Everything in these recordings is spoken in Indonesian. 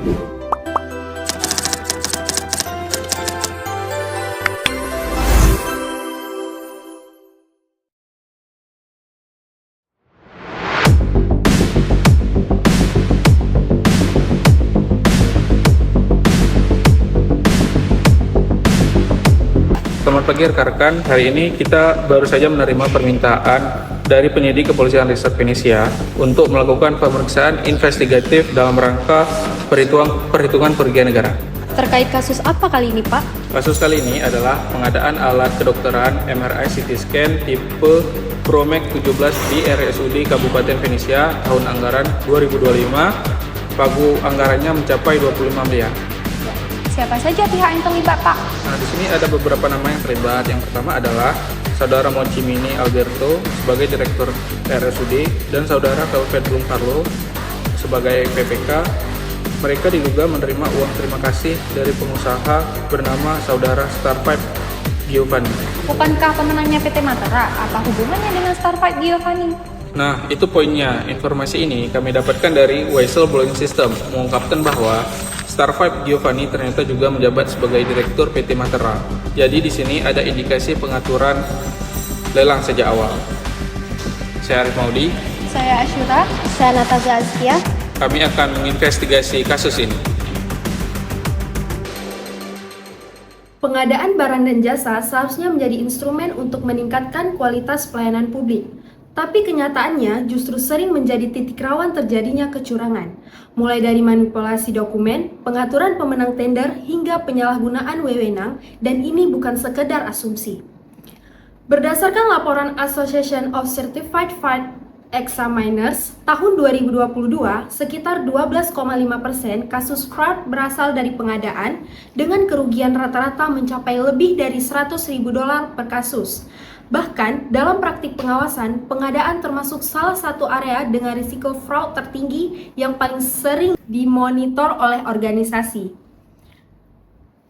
Selamat pagi rekan-rekan, hari ini kita baru saja menerima permintaan dari penyidik Kepolisian Resort Venesia untuk melakukan pemeriksaan investigatif dalam rangka perhitungan kerugian negara. Terkait kasus apa kali ini, Pak? Kasus kali ini adalah pengadaan alat kedokteran MRI CT scan tipe Promek 17 di RSUD Kabupaten Venesia tahun anggaran 2025. Pagu anggarannya mencapai 25 miliar. Siapa saja pihak yang terlibat, Pak? Nah, di sini ada beberapa nama yang terlibat. Yang pertama adalah Saudara Moncimini Alberto sebagai Direktur RSUD dan Saudara Velvet Bung Carlo sebagai PPK. Mereka diduga menerima uang terima kasih dari pengusaha bernama Saudara Starpipe Giovanni. Bukankah pemenangnya PT Matera? Apa hubungannya dengan Starpipe Giovanni? Nah, itu poinnya. Informasi ini kami dapatkan dari Whistleblowing System, mengungkapkan bahwa Starpipe Giovanni ternyata juga menjabat sebagai Direktur PT Matera. Jadi di sini ada indikasi pengaturan lelang sejak awal. Saya Arif Maudi. Saya Asyura. Saya Natasha Azkia. Kami akan menginvestigasi kasus ini. Pengadaan barang dan jasa seharusnya menjadi instrumen untuk meningkatkan kualitas pelayanan publik. Tapi kenyataannya justru sering menjadi titik rawan terjadinya kecurangan. Mulai dari manipulasi dokumen, pengaturan pemenang tender, hingga penyalahgunaan wewenang, dan ini bukan sekedar asumsi. Berdasarkan laporan Association of Certified Fund Examiners tahun 2022, sekitar 12,5% kasus fraud berasal dari pengadaan dengan kerugian rata-rata mencapai lebih dari $100.000 per kasus. Bahkan, dalam praktik pengawasan, pengadaan termasuk salah satu area dengan risiko fraud tertinggi yang paling sering dimonitor oleh organisasi.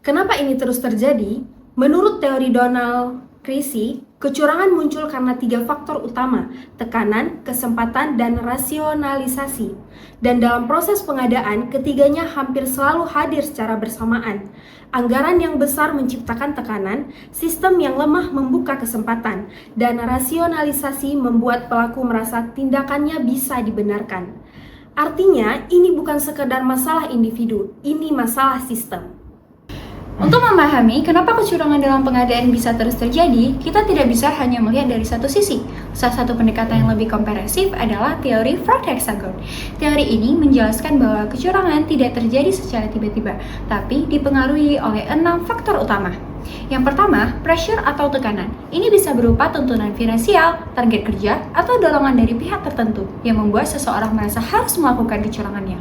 Kenapa ini terus terjadi? Menurut teori Donald Creasy, kecurangan muncul karena 3 faktor utama: tekanan, kesempatan, dan rasionalisasi. Dan dalam proses pengadaan, ketiganya hampir selalu hadir secara bersamaan. Anggaran yang besar menciptakan tekanan, sistem yang lemah membuka kesempatan, dan rasionalisasi membuat pelaku merasa tindakannya bisa dibenarkan. Artinya, ini bukan sekedar masalah individu, ini masalah sistem. Untuk memahami kenapa kecurangan dalam pengadaan bisa terus terjadi, kita tidak bisa hanya melihat dari satu sisi. Salah satu pendekatan yang lebih komprehensif adalah teori fraud hexagon. Teori ini menjelaskan bahwa kecurangan tidak terjadi secara tiba-tiba, tapi dipengaruhi oleh 6 faktor utama. Yang pertama, pressure atau tekanan. Ini bisa berupa tuntunan finansial, target kerja, atau dorongan dari pihak tertentu yang membuat seseorang merasa harus melakukan kecurangannya.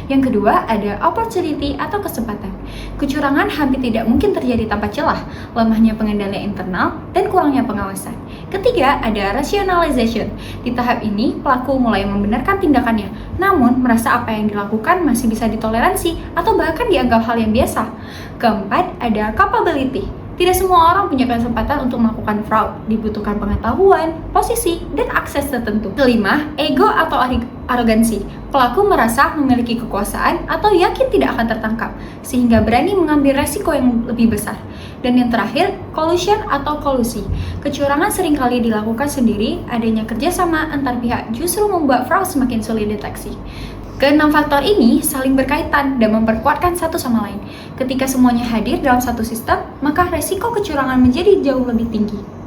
Yang kedua, ada opportunity atau kesempatan. Kecurangan hampir tidak mungkin terjadi tanpa celah, lemahnya pengendalian internal, dan kurangnya pengawasan. Ketiga, ada rationalization. Di tahap ini, pelaku mulai membenarkan tindakannya, namun merasa apa yang dilakukan masih bisa ditoleransi atau bahkan dianggap hal yang biasa. Keempat, ada capability. Tidak semua orang punya kesempatan untuk melakukan fraud, dibutuhkan pengetahuan, posisi, dan akses tertentu. Kelima, ego atau arogansi. Pelaku merasa memiliki kekuasaan atau yakin tidak akan tertangkap, sehingga berani mengambil resiko yang lebih besar. Dan yang terakhir, collusion atau kolusi. Kecurangan seringkali dilakukan sendiri, adanya kerjasama antar pihak justru membuat fraud semakin sulit deteksi. Keenam faktor ini saling berkaitan dan memperkuatkan satu sama lain. Ketika semuanya hadir dalam satu sistem, maka resiko kecurangan menjadi jauh lebih tinggi.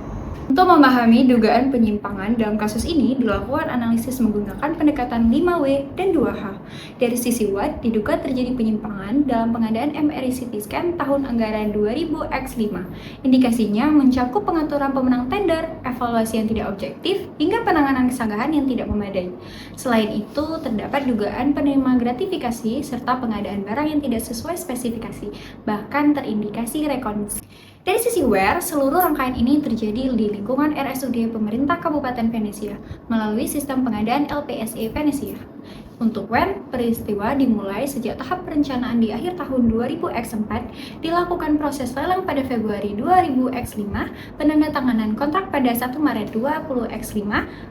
Untuk memahami dugaan penyimpangan dalam kasus ini, dilakukan analisis menggunakan pendekatan 5W dan 2H. Dari sisi Watt, diduga terjadi penyimpangan dalam pengadaan MRI CT scan tahun anggaran 2000x5. Indikasinya mencakup pengaturan pemenang tender, evaluasi yang tidak objektif, hingga penanganan kesanggahan yang tidak memadai. Selain itu, terdapat dugaan penerima gratifikasi serta pengadaan barang yang tidak sesuai spesifikasi, bahkan terindikasi rekonstruksi. Dari sisi WER, seluruh rangkaian ini terjadi di lingkungan RSUD pemerintah Kabupaten Venesia melalui sistem pengadaan LPSE Venesia. Untuk when, peristiwa dimulai sejak tahap perencanaan di akhir tahun 2000X4, dilakukan proses lelang pada Februari 2000X5, penandatanganan kontrak pada 1 Maret 20X5,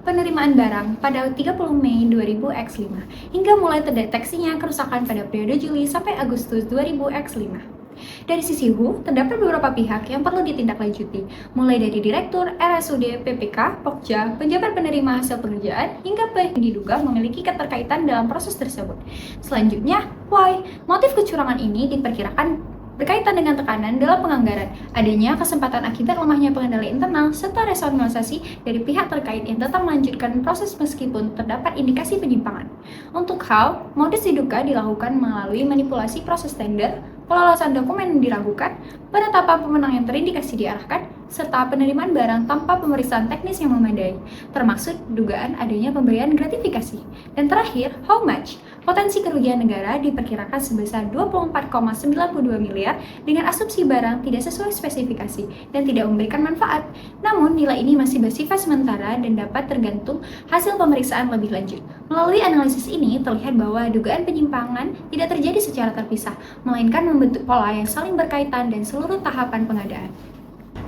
penerimaan barang pada 30 Mei 2000X5, hingga mulai terdeteksinya kerusakan pada periode Juli sampai Agustus 2000X5. Dari sisi HU, terdapat beberapa pihak yang perlu ditindaklanjuti, mulai dari Direktur RSUD PPK, Pokja, penjabat penerima hasil pekerjaan, hingga pihak yang diduga memiliki keterkaitan dalam proses tersebut. Selanjutnya, why? Motif kecurangan ini diperkirakan berkaitan dengan tekanan dalam penganggaran, adanya kesempatan akibat lemahnya pengendali internal, serta rasionalisasi dari pihak terkait yang tetap melanjutkan proses meskipun terdapat indikasi penyimpangan. Untuk how, modus diduga dilakukan melalui manipulasi proses tender, pelolosan dokumen yang diragukan, penetapan pemenang yang terindikasi diarahkan, serta penerimaan barang tanpa pemeriksaan teknis yang memadai, termasuk dugaan adanya pemberian gratifikasi. Dan terakhir, how much? Potensi kerugian negara diperkirakan sebesar 24,92 miliar dengan asumsi barang tidak sesuai spesifikasi dan tidak memberikan manfaat. Namun, nilai ini masih bersifat sementara dan dapat tergantung hasil pemeriksaan lebih lanjut. Melalui analisis ini, terlihat bahwa dugaan penyimpangan tidak terjadi secara terpisah, melainkan membentuk pola yang saling berkaitan dan seluruh tahapan pengadaan.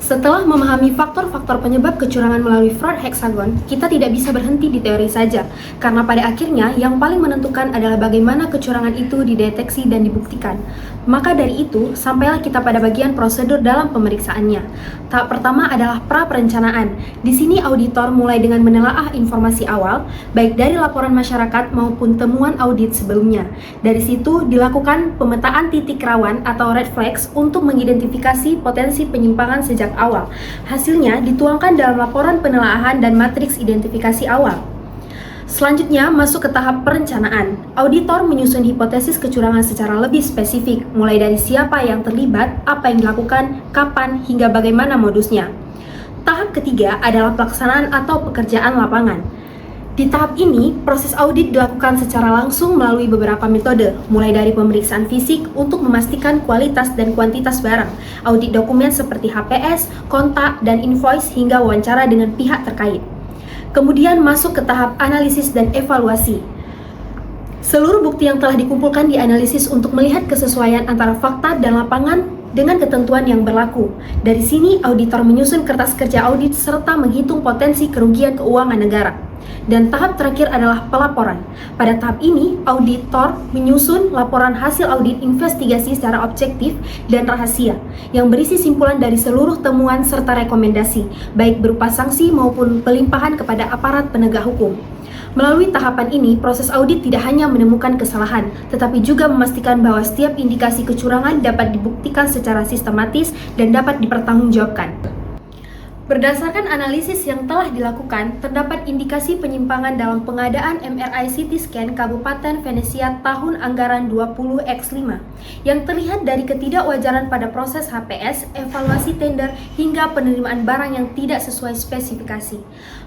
Setelah memahami faktor-faktor penyebab kecurangan melalui fraud hexagon, kita tidak bisa berhenti di teori saja, karena pada akhirnya yang paling menentukan adalah bagaimana kecurangan itu dideteksi dan dibuktikan. Maka dari itu, sampailah kita pada bagian prosedur dalam pemeriksaannya. Tahap pertama adalah pra-perencanaan. Di sini auditor mulai dengan menelaah informasi awal, baik dari laporan masyarakat maupun temuan audit sebelumnya. Dari situ dilakukan pemetaan titik rawan atau red flags untuk mengidentifikasi potensi penyimpangan sejak awal. Hasilnya dituangkan dalam laporan penelaahan dan matriks identifikasi awal. Selanjutnya masuk ke tahap perencanaan. Auditor menyusun hipotesis kecurangan secara lebih spesifik, mulai dari siapa yang terlibat, apa yang dilakukan, kapan, hingga bagaimana modusnya. Tahap ketiga adalah pelaksanaan atau pekerjaan lapangan. Di tahap ini, proses audit dilakukan secara langsung melalui beberapa metode, mulai dari pemeriksaan fisik untuk memastikan kualitas dan kuantitas barang, audit dokumen seperti HPS, kontak, dan invoice, hingga wawancara dengan pihak terkait. Kemudian masuk ke tahap analisis dan evaluasi. Seluruh bukti yang telah dikumpulkan dianalisis untuk melihat kesesuaian antara fakta dan lapangan dengan ketentuan yang berlaku. Dari sini, auditor menyusun kertas kerja audit serta menghitung potensi kerugian keuangan negara. Dan tahap terakhir adalah pelaporan. Pada tahap ini, auditor menyusun laporan hasil audit investigasi secara objektif dan rahasia, yang berisi simpulan dari seluruh temuan serta rekomendasi, baik berupa sanksi maupun pelimpahan kepada aparat penegak hukum. Melalui tahapan ini, proses audit tidak hanya menemukan kesalahan, tetapi juga memastikan bahwa setiap indikasi kecurangan dapat dibuktikan secara sistematis dan dapat dipertanggungjawabkan. Berdasarkan analisis yang telah dilakukan, terdapat indikasi penyimpangan dalam pengadaan MRI CT scan Kabupaten Venesia tahun anggaran 20X5 yang terlihat dari ketidakwajaran pada proses HPS, evaluasi tender, hingga penerimaan barang yang tidak sesuai spesifikasi.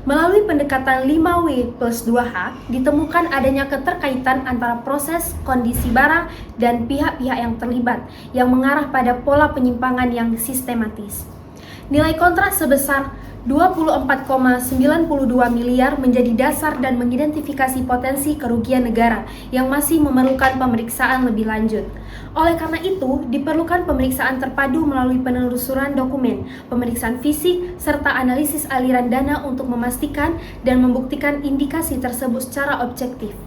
Melalui pendekatan 5W+2H, ditemukan adanya keterkaitan antara proses, kondisi barang, dan pihak-pihak yang terlibat, yang mengarah pada pola penyimpangan yang sistematis. Nilai kontrak sebesar 24,92 miliar menjadi dasar dan mengidentifikasi potensi kerugian negara yang masih memerlukan pemeriksaan lebih lanjut. Oleh karena itu, diperlukan pemeriksaan terpadu melalui penelusuran dokumen, pemeriksaan fisik, serta analisis aliran dana untuk memastikan dan membuktikan indikasi tersebut secara objektif.